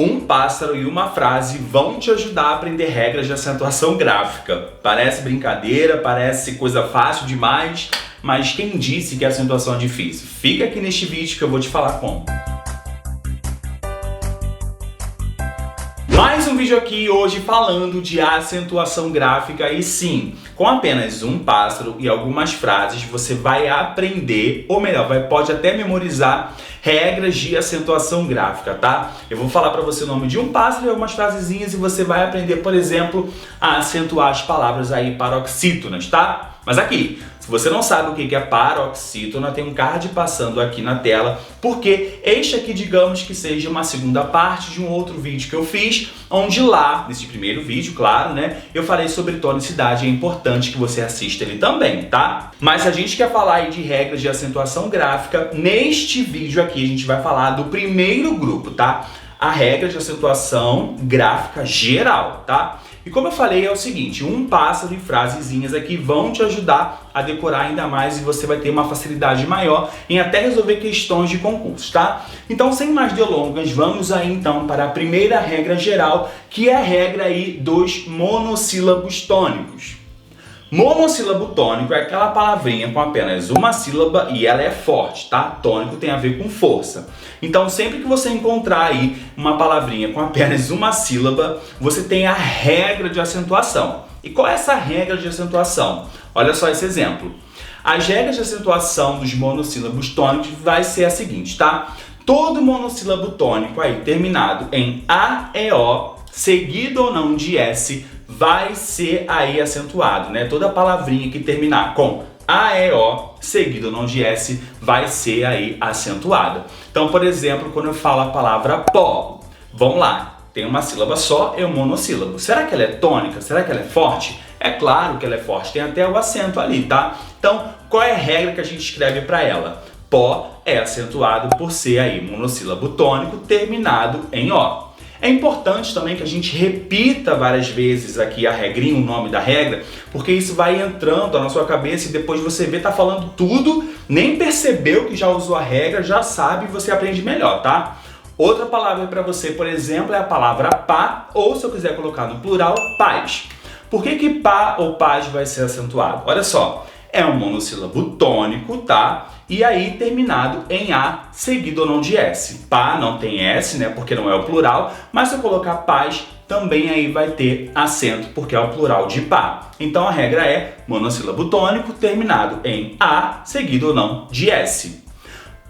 Um pássaro e uma frase vão te ajudar a aprender regras de acentuação gráfica. Parece brincadeira, parece coisa fácil demais, mas quem disse que a acentuação é difícil? Fica aqui neste vídeo que eu vou te falar como. Mais um vídeo aqui hoje falando de acentuação gráfica e sim, com apenas um pássaro e algumas frases você vai aprender, ou melhor, pode até memorizar regras de acentuação gráfica, tá? Eu vou falar para você o nome de um pássaro e algumas frasezinhas e você vai aprender, por exemplo, a acentuar as palavras aí paroxítonas, tá? Mas aqui, se você não sabe o que é paroxítona, tem um card passando aqui na tela, porque este aqui, digamos que seja uma segunda parte de um outro vídeo que eu fiz, onde lá, nesse primeiro vídeo, claro, né, eu falei sobre tonicidade, é importante que você assista ele também, tá? Mas se a gente quer falar aí de regras de acentuação gráfica, neste vídeo aqui a gente vai falar do primeiro grupo, tá? A regra de acentuação gráfica geral, tá? E como eu falei, é o seguinte, um pássaro e frasezinhas aqui vão te ajudar a decorar ainda mais e você vai ter uma facilidade maior em até resolver questões de concursos, tá? Então, sem mais delongas, vamos aí então para a primeira regra geral, que é a regra aí dos monossílabos tônicos. Monossílabo tônico é aquela palavrinha com apenas uma sílaba e ela é forte, tá? Tônico tem a ver com força. Então, sempre que você encontrar aí uma palavrinha com apenas uma sílaba, você tem a regra de acentuação. E qual é essa regra de acentuação? Olha só esse exemplo. As regras de acentuação dos monossílabos tônicos vai ser a seguinte, tá? Todo monossílabo tônico aí terminado em A, E, O, seguido ou não de S, vai ser aí acentuado, né? Toda palavrinha que terminar com A, E, O, seguido ou não de S, vai ser aí acentuada. Então, por exemplo, quando eu falo a palavra pó, vamos lá, tem uma sílaba só, é um monossílabo. Será que ela é tônica? Será que ela é forte? É claro que ela é forte, tem até o acento ali, tá? Então, qual é a regra que a gente escreve para ela? Pó é acentuado por ser aí monossílabo tônico terminado em O. É importante também que a gente repita várias vezes aqui a regrinha, o nome da regra, porque isso vai entrando na sua cabeça e depois você vê, tá falando tudo, nem percebeu que já usou a regra, já sabe e você aprende melhor, tá? Outra palavra para você, por exemplo, é a palavra pá, ou se eu quiser colocar no plural, paz. Por que pá ou paz vai ser acentuado? Olha só, é um monossílabo tônico, tá? E aí terminado em A, seguido ou não de S. Pá não tem S, né, porque não é o plural, mas se eu colocar paz, também aí vai ter acento, porque é o plural de pá. Então a regra é monossílabo tônico terminado em A, seguido ou não de S.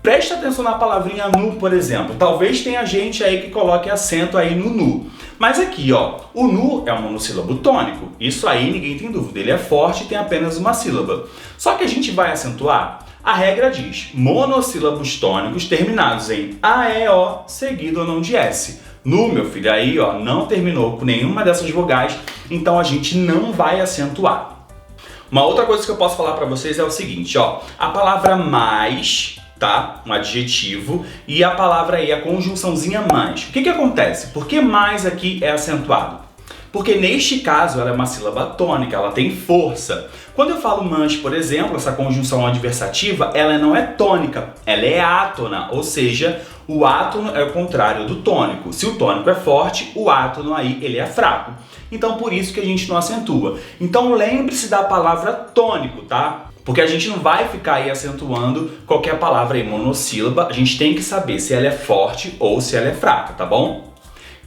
Preste atenção na palavrinha nu, por exemplo. Talvez tenha gente aí que coloque acento aí no nu. Mas aqui, ó, o nu é um monossílabo tônico. Isso aí ninguém tem dúvida, ele é forte e tem apenas uma sílaba. Só que a gente vai acentuar. A regra diz monossílabos tônicos terminados em A, E, O, seguido ou não de S. Nu, meu filho, aí ó, não terminou com nenhuma dessas vogais, então a gente não vai acentuar. Uma outra coisa que eu posso falar para vocês é o seguinte, ó, a palavra mais, tá? Um adjetivo, e a palavra aí, a conjunçãozinha mais. O que acontece? Por que mais aqui é acentuado? Porque neste caso ela é uma sílaba tônica, ela tem força. Quando eu falo mais, por exemplo, essa conjunção adversativa, ela não é tônica, ela é átona, ou seja, o átono é o contrário do tônico. Se o tônico é forte, o átono aí ele é fraco. Então por isso que a gente não acentua. Então lembre-se da palavra tônico, tá? Porque a gente não vai ficar aí acentuando qualquer palavra aí monossílaba, a gente tem que saber se ela é forte ou se ela é fraca, tá bom?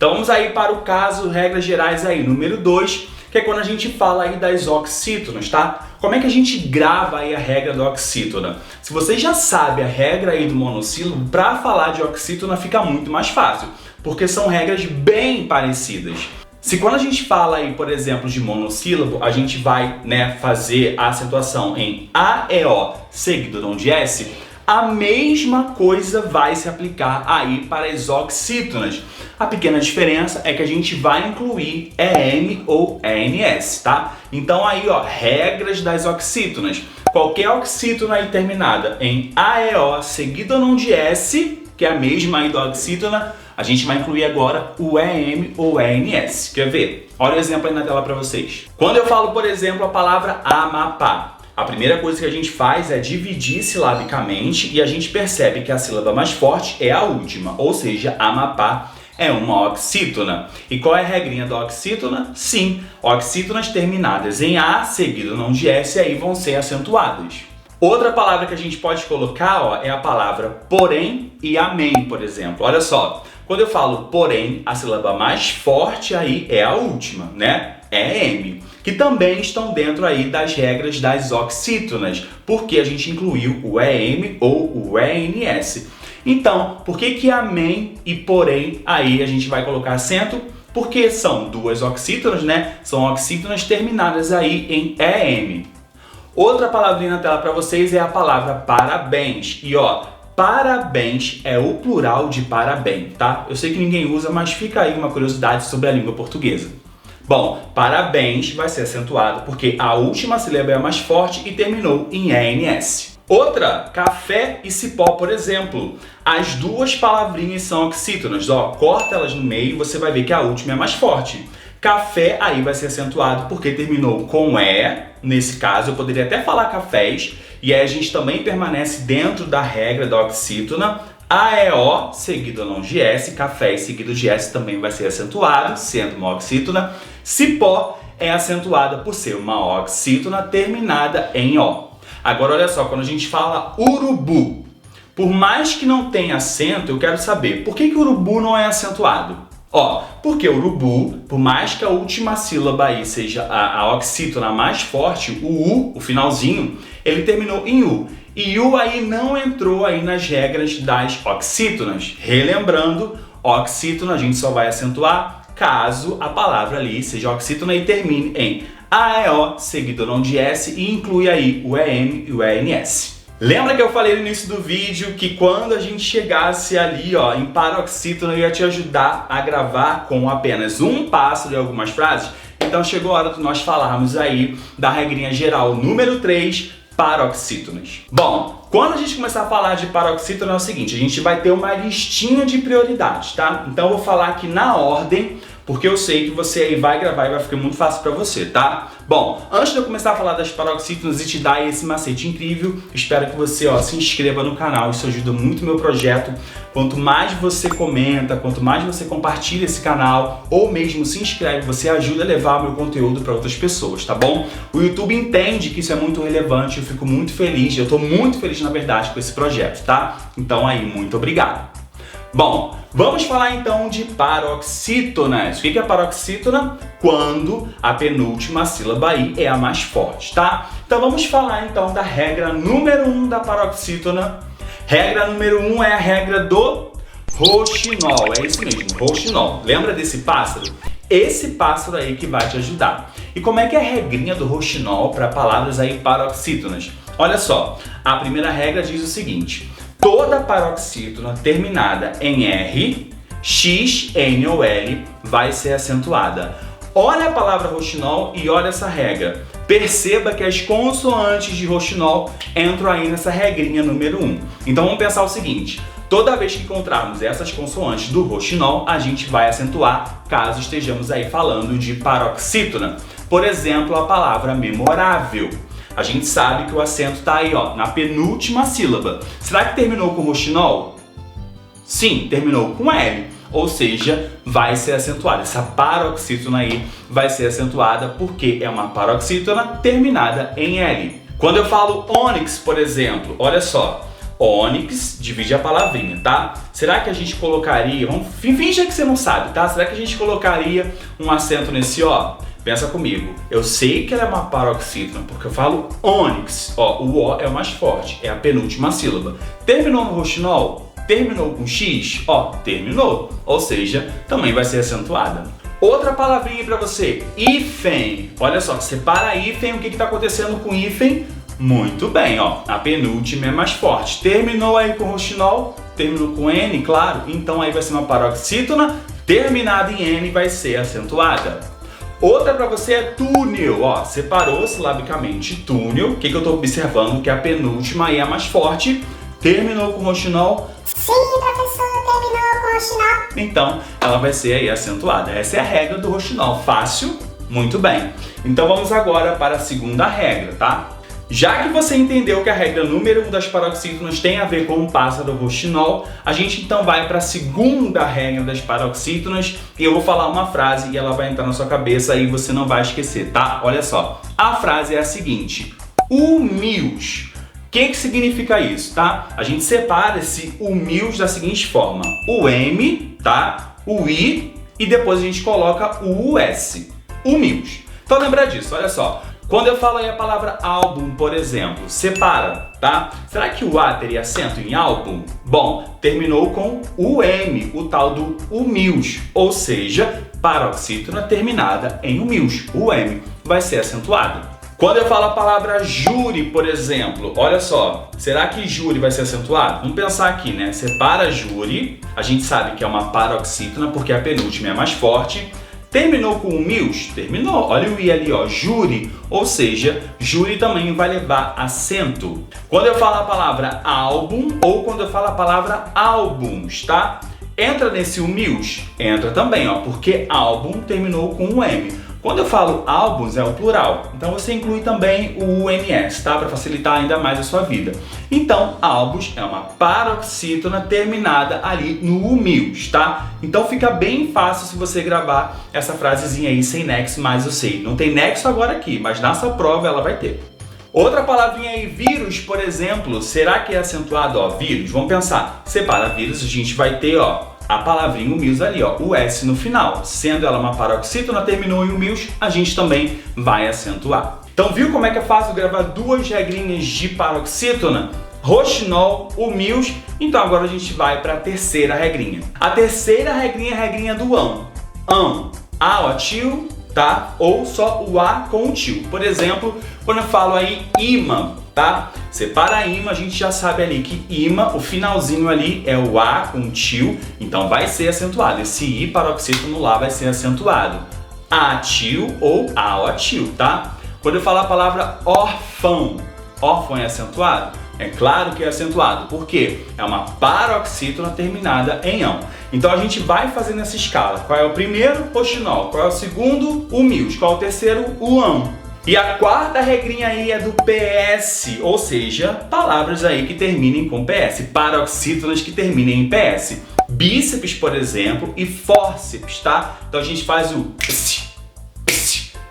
Então vamos aí para o caso, regras gerais aí, número 2, que é quando a gente fala aí das oxítonas, tá? Como é que a gente grava aí a regra da oxítona? Se você já sabe a regra aí do monossílabo, para falar de oxítona fica muito mais fácil, porque são regras bem parecidas. Se quando a gente fala aí, por exemplo, de monossílabo, a gente vai, né, fazer a acentuação em A, E, O, seguido não de S, a mesma coisa vai se aplicar aí para as oxítonas. A pequena diferença é que a gente vai incluir EM ou ENS, tá? Então aí, ó, regras das oxítonas. Qualquer oxítona aí terminada em AEO seguido ou não de S, que é a mesma aí da oxítona, a gente vai incluir agora o EM ou ENS. Quer ver? Olha o exemplo aí na tela para vocês. Quando eu falo, por exemplo, a palavra Amapá, a primeira coisa que a gente faz é dividir silabicamente e a gente percebe que a sílaba mais forte é a última, ou seja, Amapá É uma oxítona. E qual é a regrinha da oxítona? Sim, oxítonas terminadas em A, seguido não de S, aí vão ser acentuadas. Outra palavra que a gente pode colocar, ó, é a palavra porém e amém, por exemplo. Olha só, quando eu falo porém, a sílaba mais forte aí é a última, né? É M, que também estão dentro aí das regras das oxítonas, porque a gente incluiu o EM ou o ENS. Então, por que amém e porém aí a gente vai colocar acento? Porque são duas oxítonas, né? São oxítonas terminadas aí em EM. Outra palavrinha na tela para vocês é a palavra parabéns. E ó, parabéns é o plural de parabéns, tá? Eu sei que ninguém usa, mas fica aí uma curiosidade sobre a língua portuguesa. Bom, parabéns vai ser acentuado porque a última sílaba é a mais forte e terminou em ENS. Outra, café e cipó, por exemplo. As duas palavrinhas são oxítonas, ó, corta elas no meio e você vai ver que a última é mais forte. Café aí vai ser acentuado porque terminou com E, nesse caso eu poderia até falar cafés, e aí a gente também permanece dentro da regra da oxítona. AEO seguido não de S, café seguido de S também vai ser acentuado, sendo uma oxítona. Cipó é acentuada por ser uma oxítona terminada em O. Agora olha só, quando a gente fala urubu, por mais que não tenha acento, eu quero saber por que o urubu não é acentuado? Ó, porque o urubu, por mais que a última sílaba aí seja a oxítona mais forte, o U, o finalzinho, ele terminou em U. E U aí não entrou aí nas regras das oxítonas. Relembrando, oxítona a gente só vai acentuar caso a palavra ali seja oxítona e termine em AEO, seguido não de S, e inclui aí o EM e o ENS. Lembra que eu falei no início do vídeo que quando a gente chegasse ali, ó, em paroxítona, eu ia te ajudar a gravar com apenas um pássaro e algumas frases? Então chegou a hora de nós falarmos aí da regrinha geral número 3, paroxítonas. Bom, quando a gente começar a falar de paroxítona é o seguinte, a gente vai ter uma listinha de prioridades, tá? Então eu vou falar aqui na ordem, porque eu sei que você aí vai gravar e vai ficar muito fácil para você, tá? Bom, antes de eu começar a falar das paroxítonas e te dar esse macete incrível, espero que você, ó, se inscreva no canal, isso ajuda muito o meu projeto. Quanto mais você comenta, quanto mais você compartilha esse canal, ou mesmo se inscreve, você ajuda a levar o meu conteúdo para outras pessoas, tá bom? O YouTube entende que isso é muito relevante, eu fico muito feliz, eu tô muito feliz na verdade com esse projeto, tá? Então aí, muito obrigado. Bom, vamos falar então de paroxítonas. O que é paroxítona? Quando a penúltima sílaba aí é a mais forte, tá? Então vamos falar então da regra número 1 da paroxítona. Regra número 1 é a regra do roxinol, é isso mesmo, roxinol. Lembra desse pássaro? Esse pássaro aí que vai te ajudar. E como é que é a regrinha do roxinol para palavras aí paroxítonas? Olha só, a primeira regra diz o seguinte: toda paroxítona terminada em R, X, N ou L vai ser acentuada. Olha a palavra roxinol e olha essa regra. Perceba que as consoantes de roxinol entram aí nessa regrinha número 1. Então vamos pensar o seguinte: toda vez que encontrarmos essas consoantes do roxinol, a gente vai acentuar caso estejamos aí falando de paroxítona. Por exemplo, a palavra memorável. A gente sabe que o acento está aí, ó, na penúltima sílaba. Será que terminou com roxinol? Sim, terminou com L. Ou seja, vai ser acentuada. Essa paroxítona aí vai ser acentuada porque é uma paroxítona terminada em L. Quando eu falo ônix, por exemplo, olha só. Ônix, divide a palavrinha, tá? Será que a gente colocaria... Finja que você não sabe, tá? Será que a gente colocaria um acento nesse ó? Pensa comigo, eu sei que ela é uma paroxítona porque eu falo ônix, ó, o O é o mais forte, é a penúltima sílaba. Terminou no roxinol? Terminou com X? Ó, terminou, ou seja, também vai ser acentuada. Outra palavrinha para você, hífen. Olha só, separa hífen, o que está acontecendo com hífen? Muito bem, ó, a penúltima é mais forte. Terminou aí com roxinol? Terminou com N, claro, então aí vai ser uma paroxítona, terminada em N vai ser acentuada. Outra para você é túnel, ó, separou silabicamente túnel, o que eu estou observando? Que a penúltima aí é a mais forte, terminou com roxinol? Sim, professor, terminou com roxinol. Então, ela vai ser aí acentuada. Essa é a regra do roxinol, fácil? Muito bem. Então vamos agora para a segunda regra, tá? Já que você entendeu que a regra número 1 das paroxítonas tem a ver com o pássaro roxinol, a gente então vai para a segunda regra das paroxítonas e eu vou falar uma frase e ela vai entrar na sua cabeça e você não vai esquecer, tá? Olha só, a frase é a seguinte: humios. O que significa isso, tá? A gente separa esse humios da seguinte forma: o M, tá? O I e depois a gente coloca o US. Humios. Então lembra disso, olha só. Quando eu falo aí a palavra álbum, por exemplo, separa, tá? Será que o A teria acento em álbum? Bom, terminou com o M, o tal do humios, ou seja, paroxítona terminada em humios. O M vai ser acentuado. Quando eu falo a palavra júri, por exemplo, olha só, será que júri vai ser acentuado? Vamos pensar aqui, né? Separa júri, a gente sabe que é uma paroxítona porque a penúltima é mais forte. Terminou com humios? Terminou. Olha o I ali, ó, júri. Ou seja, júri também vai levar acento. Quando eu falo a palavra álbum ou quando eu falo a palavra álbuns, tá? Entra nesse humios? Entra também, ó, porque álbum terminou com um M. Quando eu falo álbuns, é o plural. Então você inclui também o UMS, tá? Para facilitar ainda mais a sua vida. Então, álbuns é uma paroxítona terminada ali no humios, tá? Então fica bem fácil se você gravar essa frasezinha aí sem nexo, mas eu sei, não tem nexo agora aqui, mas na sua prova ela vai ter. Outra palavrinha aí, vírus, por exemplo, será que é acentuado, ó, vírus? Vamos pensar, separa vírus, a gente vai ter, ó, a palavrinha humios ali, ó, o S no final. Sendo ela uma paroxítona, terminou em humios, a gente também vai acentuar. Então viu como é que é fácil gravar duas regrinhas de paroxítona? Roxinol, humios. Então agora a gente vai para a terceira regrinha. A terceira regrinha é a regrinha do ão. A, ó, tio, tá? Ou só o A com o tio. Por exemplo, quando eu falo aí imã, tá? Separa imã, a gente já sabe ali que imã, o finalzinho ali é o A com o tio, então vai ser acentuado. Esse I paroxítono lá vai ser acentuado. A tio ou a ó tio, tá? Quando eu falar a palavra órfão, órfão é acentuado? É claro que é acentuado, porque é uma paroxítona terminada em ão. Então a gente vai fazendo essa escala. Qual é o primeiro? Roxinol. Qual é o segundo? Humios. Qual é o terceiro? O ão. E a quarta regrinha aí é do PS, ou seja, palavras aí que terminem com PS, paroxítonas que terminem em PS. Bíceps, por exemplo, e fórceps, tá? Então a gente faz o ps.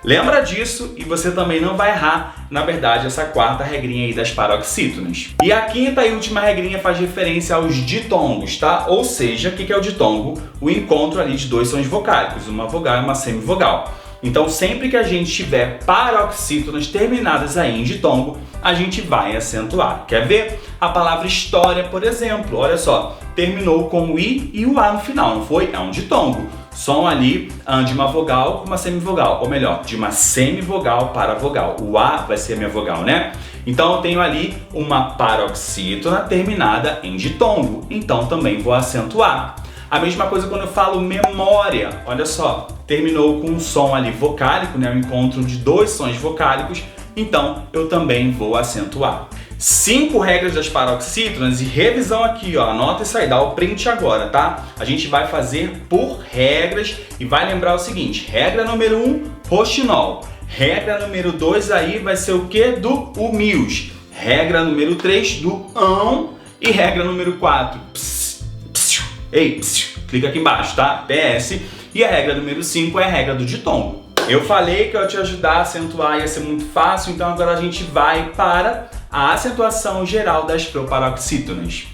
Lembra disso e você também não vai errar, na verdade, essa quarta regrinha aí das paroxítonas. E a quinta e última regrinha faz referência aos ditongos, tá? Ou seja, o que é o ditongo? O encontro ali de dois sons vocálicos, uma vogal e uma semivogal. Então, sempre que a gente tiver paroxítonas terminadas aí em ditongo, a gente vai acentuar. Quer ver? A palavra história, por exemplo, olha só, terminou com o I e o A no final, não foi? É um ditongo. Som ali de uma vogal com uma semivogal, ou melhor, de uma semivogal para vogal. O A vai ser a minha vogal, né? Então eu tenho ali uma paroxítona terminada em ditongo, então também vou acentuar. A mesma coisa quando eu falo memória, olha só, terminou com um som ali vocálico, né? O encontro de dois sons vocálicos, então eu também vou acentuar. 5 regras das paroxítonas e revisão aqui, ó, anota isso aí, dá o print agora, tá? A gente vai fazer por regras e vai lembrar o seguinte: regra número 1, roxinol. Regra número 2 aí vai ser o que? Do humios. Regra número 3, do ão. E regra número 4, clica aqui embaixo, tá? PS. E a regra número 5 é a regra do ditongo. Eu falei que eu ia te ajudar a acentuar, ia ser muito fácil, então agora a gente vai para a acentuação geral das proparoxítonas.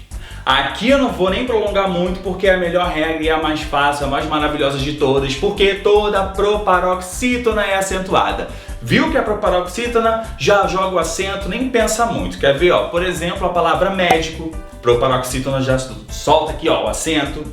Aqui eu não vou nem prolongar muito porque é a melhor regra e a mais fácil, a mais maravilhosa de todas, porque toda proparoxítona é acentuada. Viu que a proparoxítona já joga o acento, nem pensa muito. Quer ver, ó? Por exemplo, a palavra médico, proparoxítona já solta aqui, ó, o acento.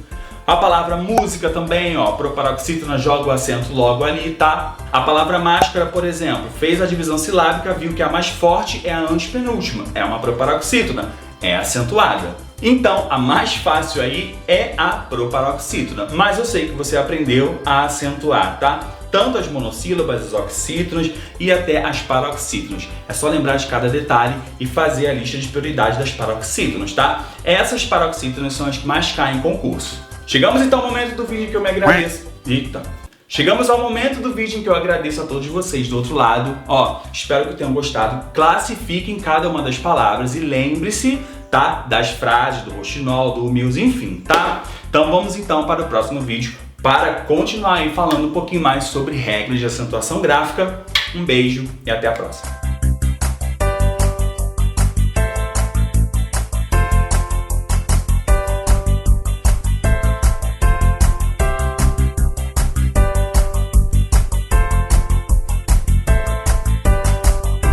A palavra música também, ó, proparoxítona joga o acento logo ali, tá? A palavra máscara, por exemplo, fez a divisão silábica, viu que a mais forte é a antepenúltima, é uma proparoxítona, é acentuada. Então, a mais fácil aí é a proparoxítona, mas eu sei que você aprendeu a acentuar, tá? Tanto as monossílabas, as oxítonas e até as paroxítonas. É só lembrar de cada detalhe e fazer a lista de prioridade das paroxítonas, tá? Essas paroxítonas são as que mais caem em concurso. Chegamos então ao momento do vídeo que eu me agradeço. Eita! Chegamos ao momento do vídeo em que eu agradeço a todos vocês do outro lado. Ó, espero que tenham gostado. Classifiquem cada uma das palavras e lembre-se, tá? Das frases, do roxinol, do humilde, enfim, tá? Então vamos então para o próximo vídeo para continuar aí falando um pouquinho mais sobre regras de acentuação gráfica. Um beijo e até a próxima.